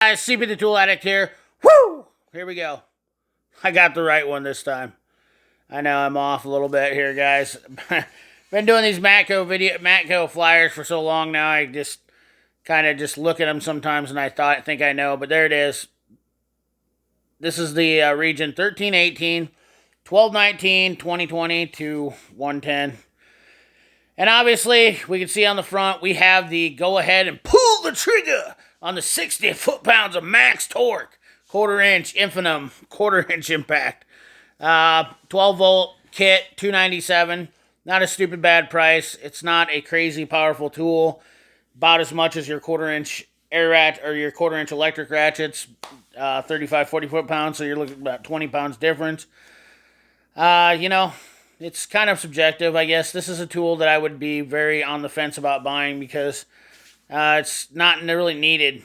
Guys, CP the Tool Addict here. Woo! Here we go. I got the right one this time. I know I'm off a little bit here, guys. Been doing these Matco flyers for so long now. I just kind of just look at them sometimes, and I think I know, but there it is. This is the region 1318, 1219, 2020 to 110. And obviously, we can see on the front, we have the go ahead and pull the trigger on the 60 foot-pounds of max torque, quarter-inch infinitum, quarter-inch impact. 12-volt kit, $297. Not a stupid bad price. It's not a crazy powerful tool. About as much as your quarter-inch air ratchet or your quarter-inch electric ratchets. 35, 40 foot-pounds, so you're looking at about 20 pounds difference. It's kind of subjective, I guess. This is a tool that I would be very on the fence about buying because it's not really needed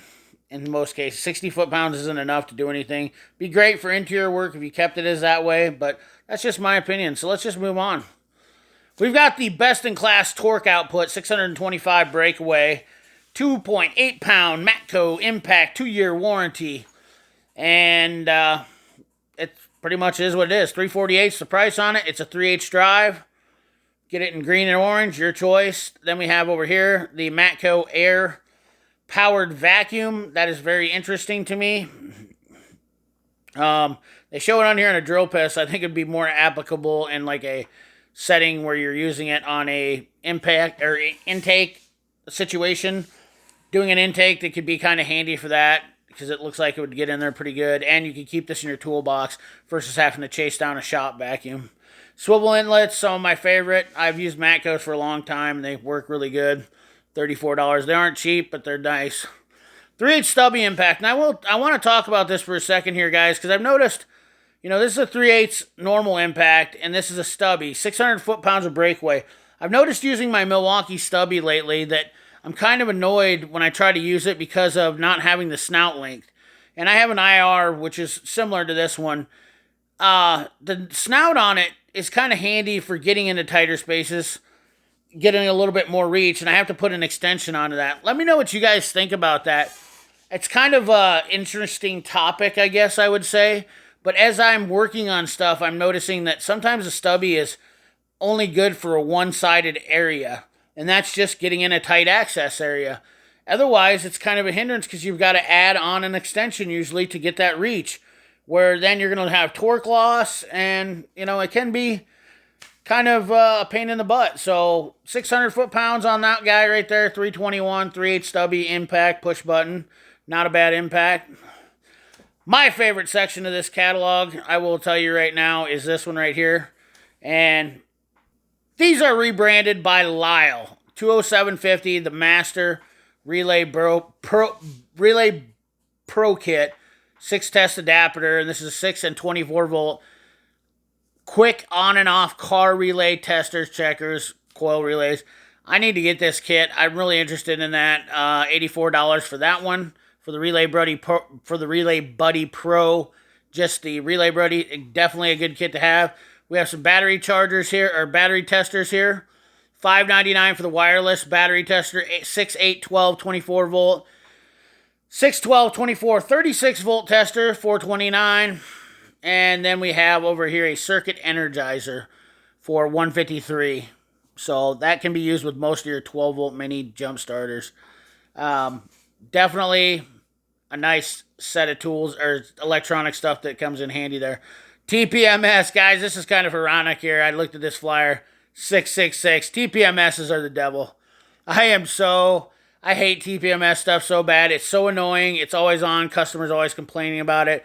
in most cases. 60 foot-pounds isn't enough to do anything. Be great for interior work if you kept it as that way, but that's just my opinion. So let's just move on. We've got the best-in-class torque output, 625 breakaway, 2.8 pound Matco impact, 2-year warranty. And it pretty much is what it is. $348 is the price on it. It's a 3/8 drive. Get it in green and orange, your choice. Then we have over here the Matco Air powered vacuum. That is very interesting to me. They show it on here in a drill piss. I think it'd be more applicable in like a setting where you're using it on a impact or intake situation. Doing an intake that could be kind of handy for that because it looks like it would get in there pretty good. And you can keep this in your toolbox versus having to chase down a shop vacuum. Swivel inlets, some of my favorite. I've used Matcos for a long time, and they work really good. $34. They aren't cheap, but they're nice. 3/8 stubby impact. And I want to talk about this for a second here, guys, because I've noticed, this is a 3/8 normal impact, and this is a stubby. 600 foot-pounds of breakaway. I've noticed using my Milwaukee stubby lately that I'm kind of annoyed when I try to use it because of not having the snout length. And I have an IR, which is similar to this one. The snout on it is kind of handy for getting into tighter spaces, getting a little bit more reach, and I have to put an extension onto that. Let me know what you guys think about that. It's kind of an interesting topic, I guess I would say. But as I'm working on stuff, I'm noticing that sometimes a stubby is only good for a one-sided area. And that's just getting in a tight access area. Otherwise, it's kind of a hindrance because you've got to add on an extension usually to get that reach. Where then you're going to have torque loss, and, it can be kind of a pain in the butt. So, 600 foot-pounds on that guy right there, 321, 3/8 stubby, impact, push button. Not a bad impact. My favorite section of this catalog, I will tell you right now, is this one right here. And these are rebranded by Lyle. 20750, the Master Relay Pro Kit. 6-test adapter, and this is a 6 and 24 volt quick on and off car relay testers, checkers, coil relays. I need to get this kit. I'm really interested in that. $84 for that one. For the Relay Buddy Pro, just the Relay Buddy, definitely a good kit to have. We have some battery chargers here, or battery testers here. $5.99 for the wireless battery tester, 6, 8, 12, 24 volt. 6, 12, 24, 36 volt tester, $4.29. And then we have over here a circuit energizer for $153. So that can be used with most of your 12 volt mini jump starters. Definitely a nice set of tools or electronic stuff that comes in handy there. Tpms, guys, this is kind of ironic here. I looked at this flyer, 666. TPMSs are the devil. I hate TPMS stuff so bad. It's so annoying. It's always on. Customers always complaining about it.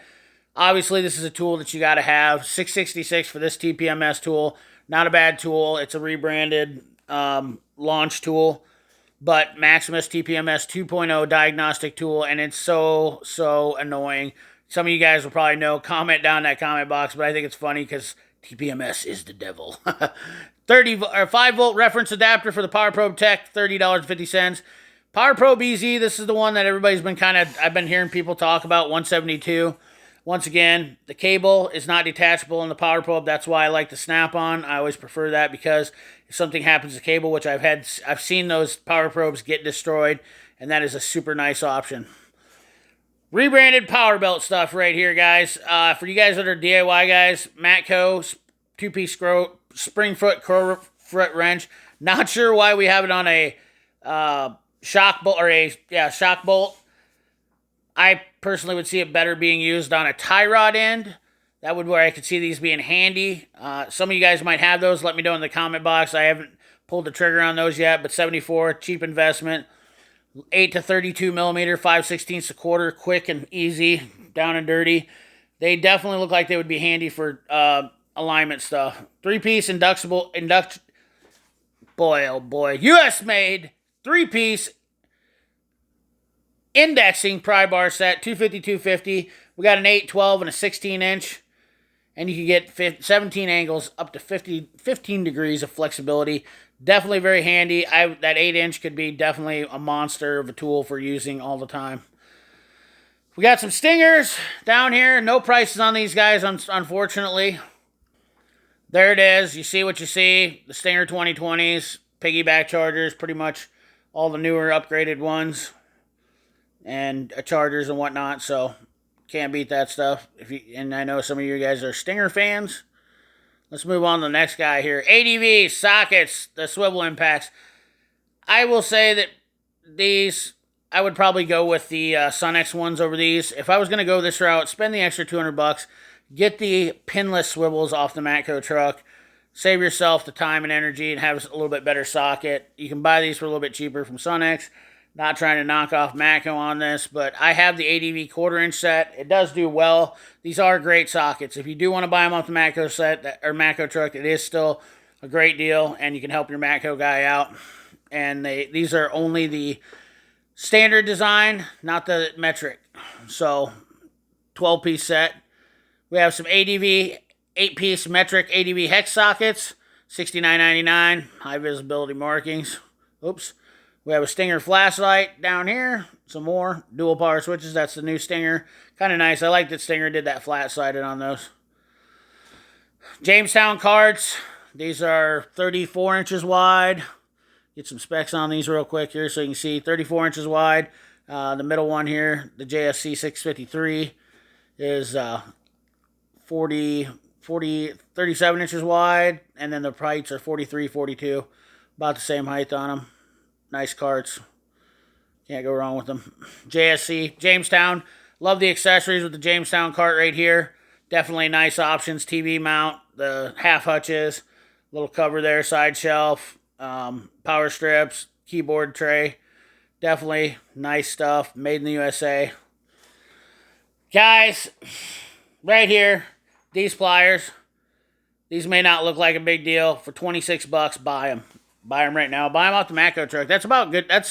Obviously, this is a tool that you got to have. $666 for this TPMS tool. Not a bad tool. It's a rebranded launch tool. But Maximus TPMS 2.0 diagnostic tool. And it's so annoying. Some of you guys will probably know. Comment down in that comment box. But I think it's funny because TPMS is the devil. 5 volt reference adapter for the Power Probe Tech. $30.50. Power Probe EZ, this is the one that everybody's been I've been hearing people talk about, 172. Once again, the cable is not detachable in the Power Probe. That's why I like the snap-on. I always prefer that because if something happens to the cable, which I've seen those Power Probes get destroyed, and that is a super nice option. Rebranded power belt stuff right here, guys. For you guys that are DIY guys, Matco 2-piece spring foot curl foot wrench. Not sure why we have it on a shock bolt or shock bolt. I personally would see it better being used on a tie rod end. That would where I could see these being handy. Some of you guys might have those. Let me know in the comment box. I haven't pulled the trigger on those yet, but 74, cheap investment. 8 to 32 millimeter, 5/16 a quarter, quick and easy, down and dirty. They definitely look like they would be handy for alignment stuff. 3-piece boy, oh boy, US made 3-piece indexing pry bar set, 250, 250. We got an 8, 12, and a 16-inch. And you can get 17 angles, up to 15 degrees of flexibility. Definitely very handy. That 8-inch could be definitely a monster of a tool for using all the time. We got some stingers down here. No prices on these guys, unfortunately. There it is. You see what you see. The Stinger 2020s, piggyback chargers, pretty much all the newer upgraded ones. And chargers and whatnot, so can't beat that stuff. And I know some of you guys are Stinger fans. Let's move on to the next guy here. ADV sockets, the swivel impacts. I will say that these, I would probably go with the Sunex ones over these. If I was going to go this route, spend the extra $200. Get the pinless swivels off the Matco truck. Save yourself the time and energy and have a little bit better socket. You can buy these for a little bit cheaper from Sunex. Not trying to knock off Matco on this, but I have the ADV quarter-inch set. It does do well. These are great sockets. If you do want to buy them off the Matco set or Matco truck, it is still a great deal, and you can help your Matco guy out. And these are only the standard design, not the metric. So, 12-piece set. We have some ADV 8-piece metric ADV hex sockets, $69.99, high visibility markings. Oops. We have a Stinger flashlight down here. Some more dual power switches. That's the new Stinger. Kind of nice. I like that Stinger did that flat-sided on those. Jamestown carts. These are 34 inches wide. Get some specs on these real quick here so you can see. 34 inches wide. The middle one here, the JSC 653, is 37 inches wide. And then the heights are 43, 42. About the same height on them. Nice carts. Can't go wrong with them. JSC, Jamestown. Love the accessories with the Jamestown cart right here. Definitely nice options. TV mount, the half hutches, little cover there, side shelf, power strips, keyboard tray. Definitely nice stuff. Made in the USA. Guys, right here, these pliers. These may not look like a big deal. For $26, buy them. Buy them right now. Buy them off the Matco truck. That's about good. I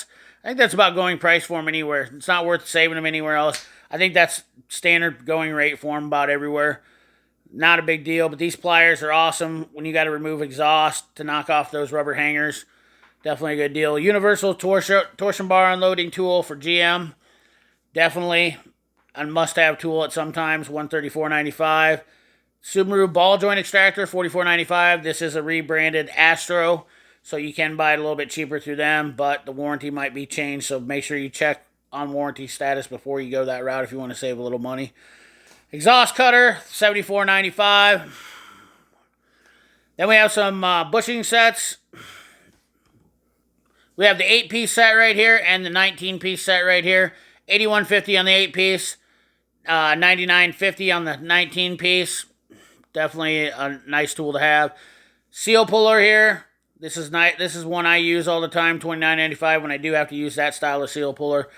think that's about going price for them anywhere. It's not worth saving them anywhere else. I think that's standard going rate for them about everywhere. Not a big deal, but these pliers are awesome when you got to remove exhaust to knock off those rubber hangers. Definitely a good deal. Universal torsion bar unloading tool for GM. Definitely a must-have tool at some times. $134.95. Subaru ball joint extractor, $44.95. This is a rebranded Astro. So you can buy it a little bit cheaper through them, but the warranty might be changed. So make sure you check on warranty status before you go that route if you want to save a little money. Exhaust cutter, $74.95. Then we have some bushing sets. We have the 8-piece set right here and the 19-piece set right here. $81.50 on the 8-piece, $99.50 on the 19-piece. Definitely a nice tool to have. Seal puller here. This is nice. This is one I use all the time, $29.95 when I do have to use that style of seal puller.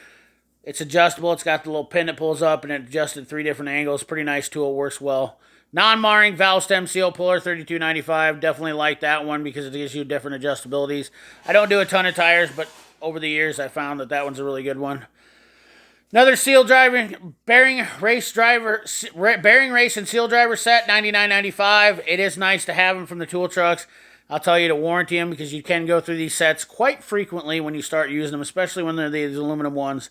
It's adjustable. It's got the little pin that pulls up and it adjusted 3 different angles. Pretty nice tool. Works well. Non-marring valve stem seal puller, $32.95. Definitely like that one because it gives you different adjustabilities. I don't do a ton of tires, but over the years I found that one's a really good one. Another seal driving bearing race and seal driver set, $99.95. It is nice to have them from the tool trucks. I'll tell you to warranty them because you can go through these sets quite frequently when you start using them, especially when they're these aluminum ones.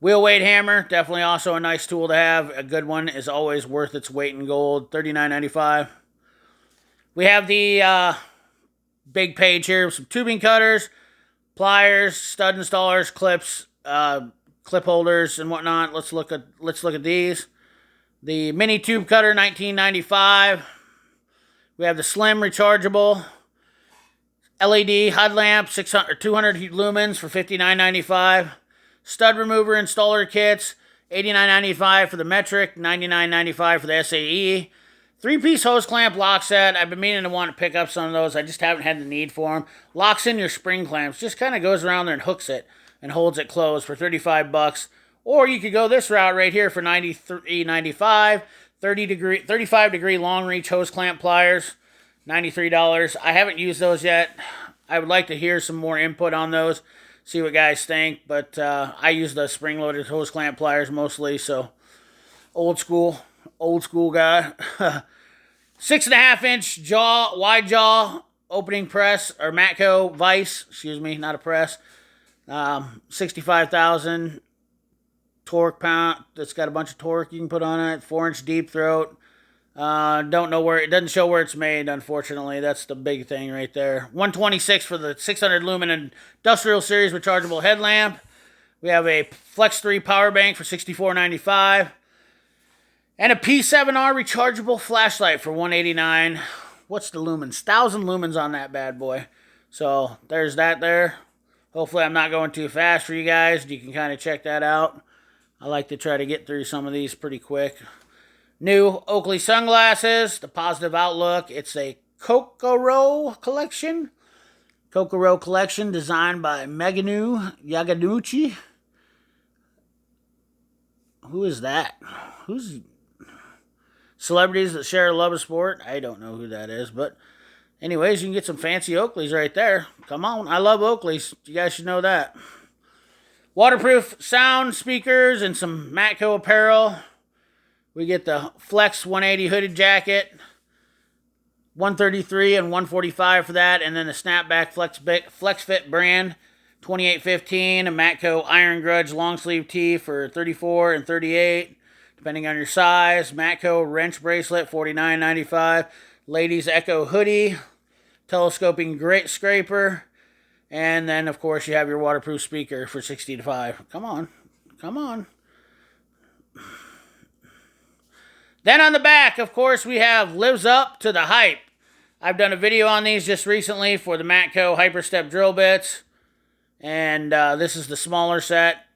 Wheel weight hammer, definitely also a nice tool to have. A good one is always worth its weight in gold, $39.95. We have the big page here, some tubing cutters, pliers, stud installers, clips, clip holders and whatnot. Let's look at these. The mini tube cutter, 1995. We have the slim rechargeable LED HUD lamp, 200 lumens for $59.95. Stud remover installer kits, $89.95 for the metric, $99.95 for the SAE. 3-piece hose clamp lock set. I've been meaning to want to pick up some of those. I just haven't had the need for them. Locks in your spring clamps. Just kind of goes around there and hooks it and holds it closed for $35. Or you could go this route right here for $93.95. 35 degree long reach hose clamp pliers, $93. I haven't used those yet. I would like to hear some more input on those. See what guys think. But I use the spring-loaded hose clamp pliers mostly. So old school guy. 6.5-inch wide jaw opening press, or Matco vise, excuse me, not a press. 65,000 torque pound. It's got a bunch of torque you can put on it. 4-inch deep throat. Don't know where, it doesn't show where it's made, unfortunately. That's the big thing right there. 126 for the 600 lumen industrial series rechargeable headlamp. We have a Flex 3 power bank for $64.95. And a P7R rechargeable flashlight for $189. What's the lumens? 1,000 lumens on that bad boy. So there's that there. Hopefully I'm not going too fast for you guys. You can kind of check that out. I like to try to get through some of these pretty quick. New Oakley sunglasses, the Positive Outlook. It's a Kokoro collection. Kokoro collection designed by Meganu Yaganuchi. Who is that? Who's celebrities that share a love of sport? I don't know who that is, but anyways, you can get some fancy Oakleys right there. Come on, I love Oakleys. You guys should know that. Waterproof sound speakers and some Matco apparel. We get the Flex 180 hooded jacket, $133 and $145 for that, and then the Snapback Flex Fit brand, $28.15. A Matco Iron Grudge long sleeve tee for $34 and $38, depending on your size. Matco wrench bracelet, $49.95. Ladies Echo hoodie, telescoping grit scraper, and then of course you have your waterproof speaker for $65. Come on, come on. Then on the back, of course, we have Lives Up to the Hype. I've done a video on these just recently for the Matco Hyperstep drill bits. And this is the smaller set.